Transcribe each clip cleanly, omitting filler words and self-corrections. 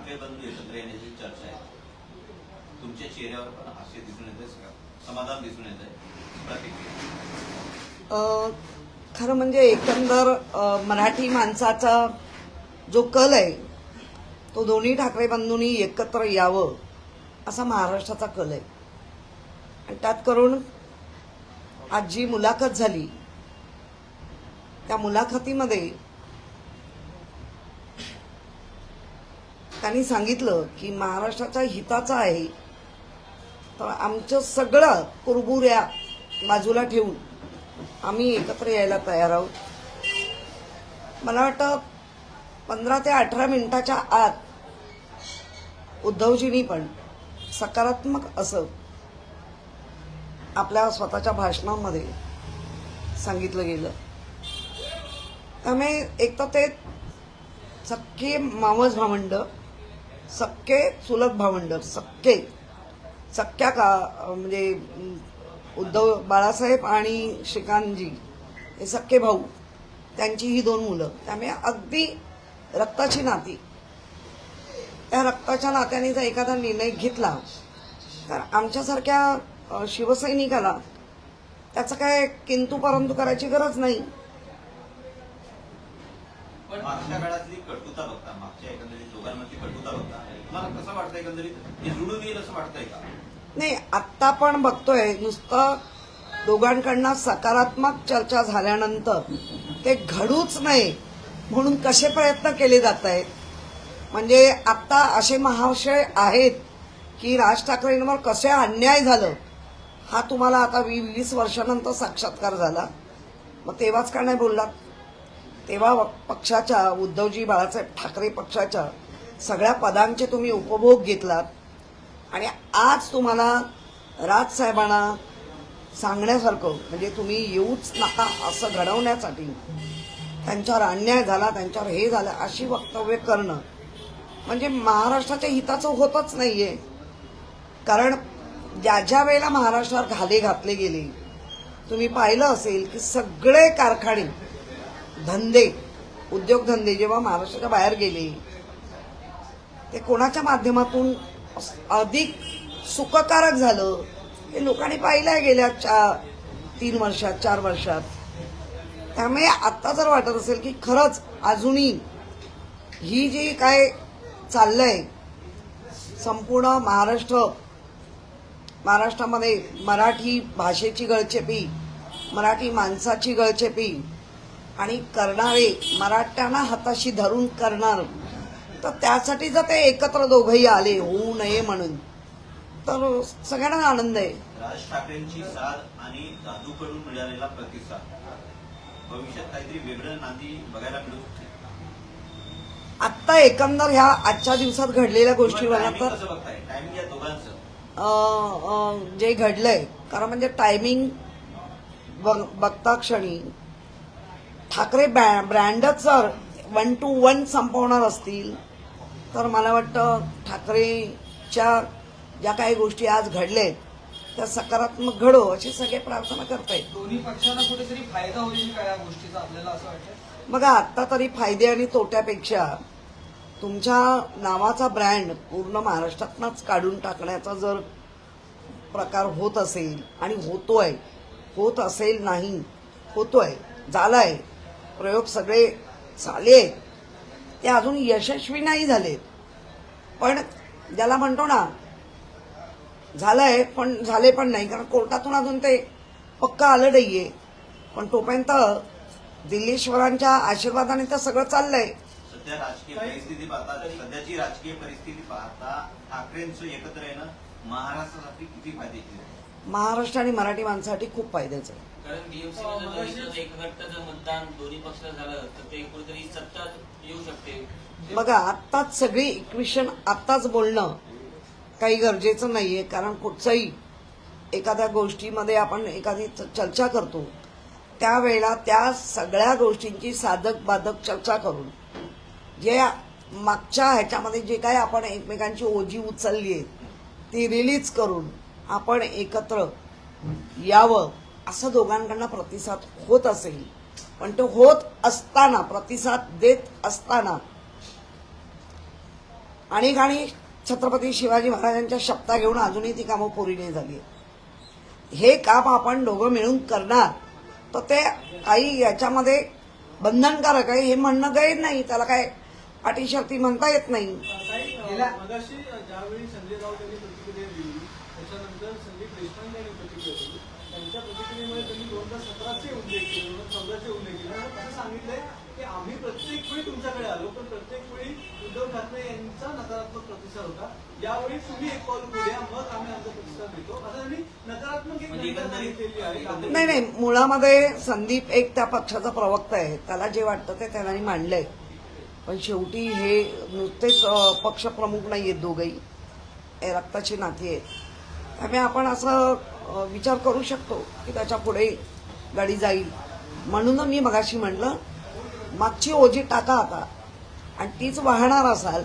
ठाकरे बंधू एकत्र येण्याची चर्चा आहे. तुमच्या चेहऱ्यावर पण हास्य दिसून येते, समाधान दिसून येत आहे. खरं म्हणजे एकंदर मराठी माणसाचा जो कल आहे तो दोन्ही ठाकरे बंधूंनी एकत्र यावं असा महाराष्ट्राचा कल आहे. आणि त्यात करून आज जी मुलाखत झाली त्या मुलाखतीमध्ये त्यांनी सांगितलं की महाराष्ट्राच्या हिताचं आहे तर आमचं सगळं कुरबुऱ्या बाजूला ठेवून आम्ही एकत्र यायला तयार आहोत. मला वाटतं 15 ते 18 मिनिटाच्या आत उद्धवजींनी पण सकारात्मक असं आपल्या स्वतःच्या भाषणामध्ये सांगितलं गेलं. त्यामुळे एक तर ते सक्के मावस भावंड, सक्के चुलत भावंड, सख्या का म्हणजे उद्धव बाळासाहेब आणि श्रीकांतजी हे सक्के भाऊ, त्यांची ही 2 मुलं. त्यामुळे अगदी रक्ताची नाती. त्या रक्ताच्या नात्याने जर एखादा निर्णय घेतला तर आमच्यासारख्या शिवसैनिकाला त्याचं काय किंतु परंतु करायची गरज नाही. पण मागच्या काळातली कटुता बघता, मागच्या एकंदरीत दोघांमधली कटुता बघता मला कसं वाटतं एकंदरीत हे जुळून येईल असं वाटतंय का? नाही, आत्ता पण बघतोय नुसतं दोघांकडनं सकारात्मक चर्चा झाल्यानंतर ते घडूच नाही म्हणून कसे प्रयत्न केले जात आहेत. म्हणजे आत्ता असे महाशय आहेत की राज ठाकरेंवर कसे अन्याय झालं हा तुम्हाला आता 20 वर्षानंतर साक्षात्कार झाला. मग तेव्हाच का नाही बोललात? तेव्हा पक्षाच्या, उद्धवजी बाळासाहेब ठाकरे पक्षाच्या सगळ्या पदांचे तुम्ही उपभोग घेतलात आणि आज तुम्हाला राजसाहेबांना सांगण्यासारखं म्हणजे तुम्ही येऊच नका असं घडवण्यासाठी त्यांच्यावर अन्याय झाला, त्यांच्यावर हे झालं अशी वक्तव्य करणं म्हणजे महाराष्ट्राच्या हिताचं होतच नाहीये. कारण ज्या वेळेला महाराष्ट्रावर घाले घातले गेले तुम्ही पाहिलं असेल की सगळे कारखाने, धंदे, उद्योगधंदे जेव्हा महाराष्ट्राच्या बाहेर गेले ते कोणाच्या माध्यमातून अधिक सुखकारक झालं हे लोकांनी पाहिलं गेल्या 3 वर्षात 4 वर्षात. त्यामुळे आत्ता जर वाटत असेल की खरंच अजूनही ही जी काय चाललंय संपूर्ण महाराष्ट्रामध्ये मराठी भाषेची गळचेपी, मराठी माणसाची गळचेपी आणि करणारे मराठ्यांना हाताशी धरून करणार, तर त्यासाठी जर ते एकत्र दोघंही आले होऊ नये म्हणून तर सगळ्यांना आनंद आहे. राज ठाकरेंची साथ आणि दादूकडून मिळालेला प्रतिसाद भविष्यात काहीतरी वेगळं नांदी बघायला मिळू शकते. आत्ता एकंदर ह्या आजच्या दिवसात घडलेल्या गोष्टीवर तर टायमिंग या दोघांचं जे घडलंय कारण म्हणजे टायमिंग बघता क्षणी ठाकरे ब्रँडच जर 1 to 1 संपवणार असतील तर मला वाटतं ठाकरेच्या ज्या काही गोष्टी आज घडल्यात त्या सकारात्मक घडो अशी सगळे प्रार्थना करतायत. दोन्ही पक्षांना कुठेतरी फायदा होईल का या गोष्टीचा आपल्याला असं वाटतं? बघा आत्ता तरी फायदे आणि तोट्यापेक्षा तुमच्या नावाचा ब्रँड पूर्ण महाराष्ट्रातनंच काढून टाकण्याचा जर प्रकार होत असेल आणि होत असेल नाही होतोय, झालाय, प्रयोग सगळे झाले ते अजून यशस्वी नाही झालेत. पण ज्याला म्हणतो ना झालंय पण झाले पण नाही कारण कोर्टातून अजून ते पक्का आलं नाहीये. पण तोपर्यंत दिल्लीश्वरांच्या आशीर्वादाने तर सगळं चाललंय. सध्या राजकीय परिस्थिती पाहता, सध्याची राजकीय परिस्थिती पाहता ठाकरेंचं एकत्र येणं महाराष्ट्रासाठी किती फायदेशीर आहे? महाराष्ट्र आणि मराठी माणसासाठी खूप फायद्याचं आहे. कारण बीएमसी एकघट्ट जर मतदान दोन्ही पक्षात झालं तर ते कुठेतरी सत्ता येऊ शकते. बघा आत्ताच सगळी इक्वेशन आत्ताच बोलणं काही गरजेचं नाहीये. कारण कुठचंही एखाद्या गोष्टीमध्ये आपण एखादी चर्चा करतो त्यावेळेला त्या सगळ्या गोष्टींची साधक बाधक चर्चा करून जे मागच्या ह्याच्यामध्ये जे काय आपण एकमेकांची ओझी उचलली आहे ती रिलीज करून आपण एकत्र यावं असं दोघांकडनं प्रतिसाद होत असेल. पण तो होत असताना, प्रतिसाद देत असताना आणि छत्रपती शिवाजी महाराजांच्या शपथा घेऊन अजूनही ती कामं पुरी नाही झाली. हे काम आपण दोघं मिळून करणार तर ते काही याच्यामध्ये बंधनकारक आहे हे म्हणणं गैर नाही. त्याला काय अटी शर्ती म्हणता येत नाही. मगाशी ज्यावेळी संजय राऊत यांनी प्रतिक्रिया दिली त्याच्यानंतर संदीप देशपांडे यांनी प्रतिक्रिया दिली. त्यांच्या प्रतिक्रियेमुळे त्यांनी 2017चे उल्लेख केले, 2014चे उल्लेख केले. असं सांगितलंय की आम्ही प्रत्येक वेळी तुमच्याकडे आलो पण प्रत्येक वेळी उद्धव ठाकरे यांचा नकारात्मक प्रतिसाद होता. यावेळी तुम्ही एक पाऊल पुढे या, मग आम्ही आमचा प्रतिसाद देतो असं त्यांनी नकारात्मक एक भूमिका सांगितलेली आहे. नाही, मुळामध्ये संदीप एक त्या पक्षाचा प्रवक्ता आहे. त्याला जे वाटतं ते त्यांनी मांडलंय. पण शेवटी हे नुसतेच पक्षप्रमुख नाही आहेत दोघंही, हे रक्ताची नाती आहेत. त्यामुळे आपण असं विचार करू शकतो की त्याच्या पुढे गाडी जाईल. म्हणून मी मगाशी म्हटलं मागची ओझी टाका आता आणि तीच वाहणार असाल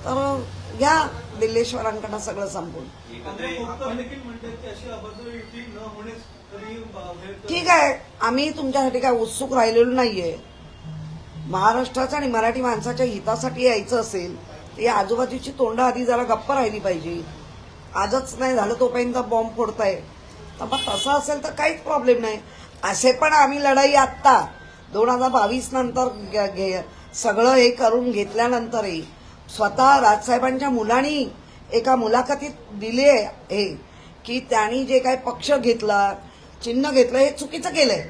तर घ्या दिल्लेश्वरांकडनं सगळं संपून. देखील म्हणतात की अशी अभद्र युती न होणेच तरी ठीक आहे, आम्ही तुमच्यासाठी काय उत्सुक राहिलेलो नाहीये. महाराष्ट्राच्या आणि मराठी माणसाच्या हितासाठी यायचं असेल तर या आजूबाजूची तोंड आधी जरा गप्प राहिली पाहिजे. आजच नाही झालं तोपर्यंत बॉम्ब फोडताय तर मग तसं असेल तर काहीच प्रॉब्लेम नाही. असे पण आम्ही लढाई आत्ता 2022 नंतर सगळं हे करून घेतल्यानंतरही स्वतः राजसाहेबांच्या मुलांनी एका मुलाखतीत दिली आहे हे की त्यांनी जे काही पक्ष घेतला, चिन्ह घेतलं हे चुकीचं केलंय.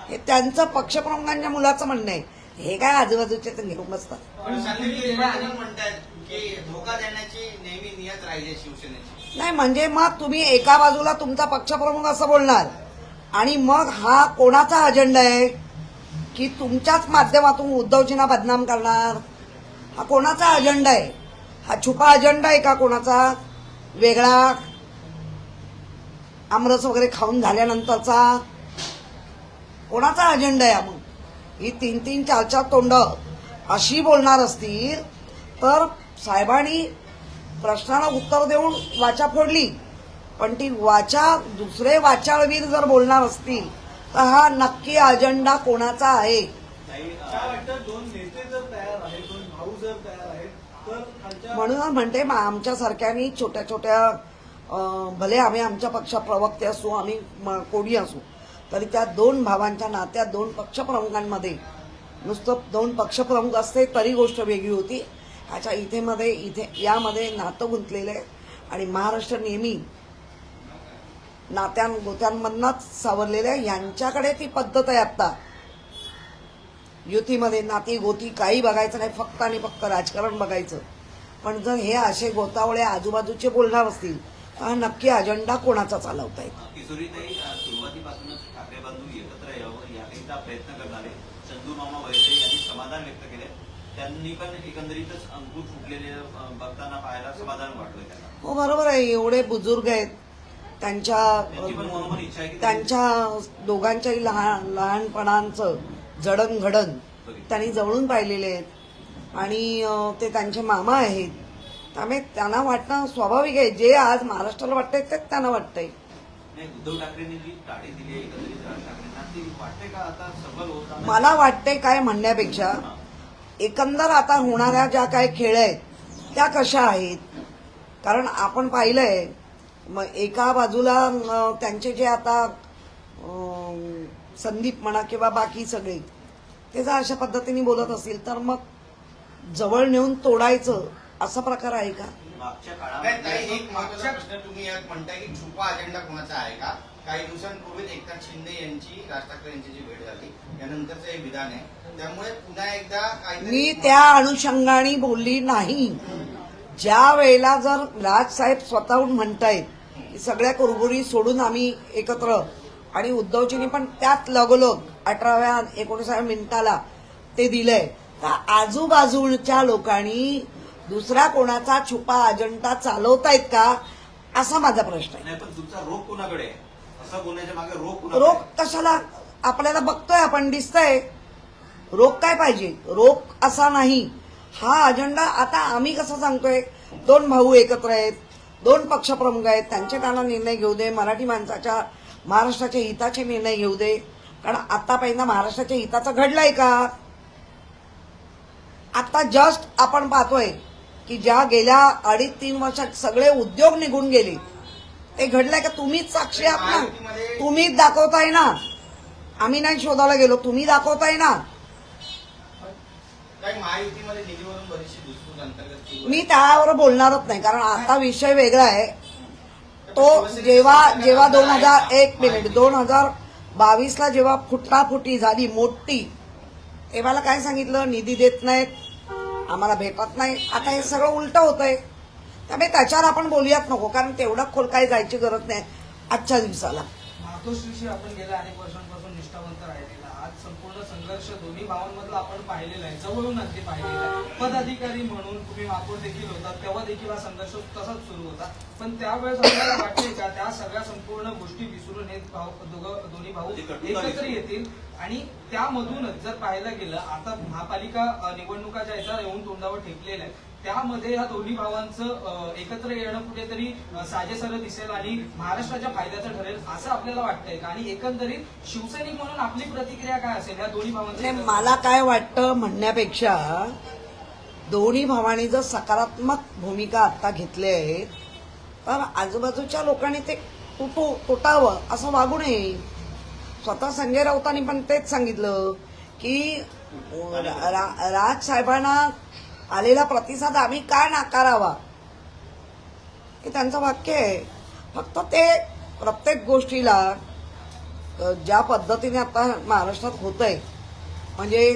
हे त्यांचं पक्षप्रमुखांच्या मुलाचं म्हणणं आहे. हे काय आजूबाजूचे तर घेऊन बसतात. पण संदीप देशपांडे म्हणतात की धोका देण्याची नेहमी नियत राहिली शिवसेनेची. नाही म्हणजे मग तुम्ही एका बाजूला तुमचा पक्षप्रमुख असं बोलणार आणि मग हा कोणाचा अजेंडा आहे की तुमच्याच माध्यमातून उद्धवजींना बदनाम करणार? हा कोणाचा अजेंडा आहे? हा छुपा अजेंडा आहे का कोणाचा वेगळा आमरस वगैरे खाऊन झाल्यानंतरचा? कोणाचा अजेंडा आहे? मग ही 3-3, 4-4 तोंड अशी बोलणार असतील तर साहेबांनी प्रश्नाला उत्तर देऊन वाचा फोडली. पण ती वाचा दुसरे वाचाळवीर जर बोलणार असतील तर हा नक्की अजेंडा कोणाचा आहे? काय वाटतं, दोन नेते जर तयार आहेत, दोन भाऊ जर तयार आहेत तर खालच्या म्हणून म्हणते आमच्या सारख्यानी छोट्या छोट्या भले आम्ही आमच्या पक्षा प्रवक्ते असू, आम्ही कोणी असू, तरी त्या दोन भावांच्या नात्यात दोन पक्षप्रमुखांमध्ये नुसतं दोन पक्षप्रमुख असते तरी गोष्ट वेगळी होती. ह्याच्या इथे यामध्ये नातं गुंतलेलं आहे आणि महाराष्ट्र नेहमी गोत्यांमधनच सावरलेलं आहे. यांच्याकडे ती पद्धत आहे. आता युतीमध्ये नाती गोती काही बघायचं नाही, फक्त आणि फक्त राजकारण बघायचं. पण जर हे असे गोतावळे आजूबाजूचे बोलणार असतील तर हा नक्की अजेंडा कोणाचा चालवतायत? किशोरीताई सुरुवातीपासूनच ठाकरे बांधव एकत्र यावं याकरिता प्रयत्न करणारे चंदू मामा वैसे यांनी समाधान व्यक्त केले. त्यांनी पण एकंदरीतच अंकुर फुटलेले बघताना पाहायला समाधान वाटलं त्यांना. हो बरोबर आहे. एवढे बुजुर्ग आहेत. त्यांची पण मनोमन इच्छा आहे की त्यांच्या दोघांच्याही लहानपणांचं जडणघडण त्यांनी जवळून पाहिलेले आहेत आणि ते त्यांचे मामा आहेत. त्यामुळे त्यांना वाटणं स्वाभाविक आहे. जे आज महाराष्ट्राला वाटतंय तेच त्यांना वाटतंय. नाही, उद्धव ठाकरेंनी जी टाळी दिली आहे एकंदरीत राज ठाकरेंना ती वाटते का आता सफल होत? मला वाटतंय काय म्हणण्यापेक्षा एकंदर आता होणाऱ्या ज्या काही खेळ आहेत त्या कशा आहेत. कारण आपण पाहिलंय मग एका बाजूला त्यांचे जे आता संदीप म्हणा किंवा बाकी सगळे ते जर अशा पद्धतीने बोलत असतील तर मग जवळ नेऊन तोडायचं असा प्रकार आहे का? मागच्या नाही, ताई, काळामध्ये एक महत्त्वाचा प्रश्न तुम्ही यात म्हणताय की छुपा अजेंडा कोणाचा आहे का? काही दिवसांपूर्वीच एकनाथ शिंदे यांची राज ठाकरे यांची जी भेट झाली त्यानंतरचं हे विधान आहे. त्यामुळे पुन्हा एकदा मी त्या अनुषंगाने बोलली नाही. ज्या वेळेला जर राजसाहेब स्वतःहून म्हणतायत की सगळ्या कुरबुरी सोडून आम्ही एकत्र आणि उद्धवजींनी पण त्यात लगोलग 18व्या 19व्या मिनिटाला ते दिलंय तर आजूबाजूच्या लोकांनी दुसरा कोणाचा छुपा अजेंडा चालवतायत का असा माझा प्रश्न आहे. नाही, पण तुमचा रोग कोणाकडे आहे? असं बोलण्याच्या मागे रोग कोणाकडे रोग आहे? कशाला? आपल्याला बघतोय आपण, दिसतंय. रोग काय पाहिजे? रोग असा नाही. हा अजेंडा आता आम्ही कसं सांगतोय, दोन भाऊ एकत्र आहेत, दोन पक्षप्रमुख आहेत, त्यांना निर्णय घेऊ दे. मराठी माणसाच्या महाराष्ट्राच्या हिताचे निर्णय घेऊ दे. कारण आतापर्यंत महाराष्ट्राच्या हिताचं घडलंय का? आता जस्ट आपण पाहतोय की ज्या गेल्या 2.5-3 वर्षात सगळे उद्योग निघून गेले ते घडलंय का? तुम्हीच साक्षी आहात ना, तुम्हीच दाखवताय ना, आम्ही नाही शोधायला गेलो, तुम्ही दाखवताय ना. काही महायुतीमध्ये निधीवरून बरीचशी घुसखोरी अंतर्गत केली. मी त्यावर बोलणारच नाही, कारण आता विषय वेगळा आहे. तो जेव्हा 2022ला जेव्हा फुटाफुटी झाली मोठी, तेव्हा काय सांगितलं? निधी देत नाहीत, आम्हाला भेटत नाही. आता हे सगळं उलट होतंय. त्यामुळे त्याच्यावर आपण बोलूयात नको, कारण तेवढं खोल काही जायची गरज नाही आजच्या दिवसाला. मातोश्रीशी आपण गेल्या अनेक वर्षांपासून निष्ठावंत राहिलेला, आज संपूर्ण संघर्ष दोन्ही भावांमधला आपण पाहिलेला आहे, जवळून अगदी पाहिलेला आहे. पदाधिकारी म्हणून तुम्ही महापौर देखील होता, तेव्हा देखील हा संघर्ष तसाच सुरू होता. पण त्यावेळेस आपल्याला वाटते का त्या सगळ्या संपूर्ण गोष्टी विसरून हे दोन्ही भाऊ एकत्र येतील? आणि त्यामधूनच जर पाहायला गेलं, आता महापालिका निवडणुकाच्या याचा येऊन तोंडावर ठेपलेला आहे, त्यामध्ये ह्या दोन्ही भावांचं एकत्र येणं कुठेतरी साजेसर दिसेल आणि महाराष्ट्राच्या फायद्याचं ठरेल असं आपल्याला वाटतंय का? आणि एकंदरीत शिवसैनिक म्हणून आपली प्रतिक्रिया काय असेल या दोन्ही भावांची? मला काय वाटतं म्हणण्यापेक्षा, दोन्ही भावांनी जर सकारात्मक भूमिका आता घेतली आहे तर आजूबाजूच्या लोकांनी ते तुटावं असं वागू नये. स्वतः संजय राऊतांनी पण तेच सांगितलं की राज साहेबांना आलेला प्रतिसाद आम्ही का नाकारावा, हे त्यांचं वाक्य आहे. फक्त ते प्रत्येक गोष्टीला ज्या पद्धतीने आता महाराष्ट्रात होतंय, म्हणजे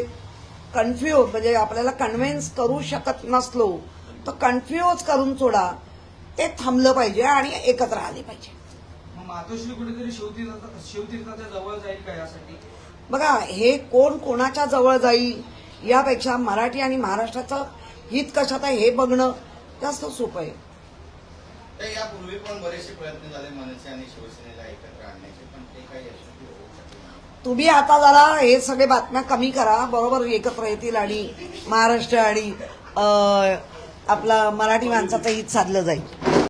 कन्फ्यूज, म्हणजे आपल्याला कन्व्हिन्स करू शकत नसलो तर कन्फ्यूज करून सोडा, ते थांबलं पाहिजे आणि एकत्र आले पाहिजे. मातोश्री कुठेतरी शिवतीर्थाच्या जवळ जाईल का यासाठी? बघा, हे कोण कोणाच्या जवळ जाईल यापेक्षा मराठी आणि महाराष्ट्राचं हित कशात आहे हे बघणं जास्त सोपं आहे. तर यापूर्वी पण बरेचसे प्रयत्न झाले मनसे आणि शिवसेनेला एकत्र आणण्याचे, पण ते काही यशस्वी होऊ शकले नाही. तुम्ही आता जरा हे सगळे बातम्या कमी करा, बरोबर एकत्र येतील आणि महाराष्ट्र आणि आपला मराठी माणसाचं हित साधलं जाईल.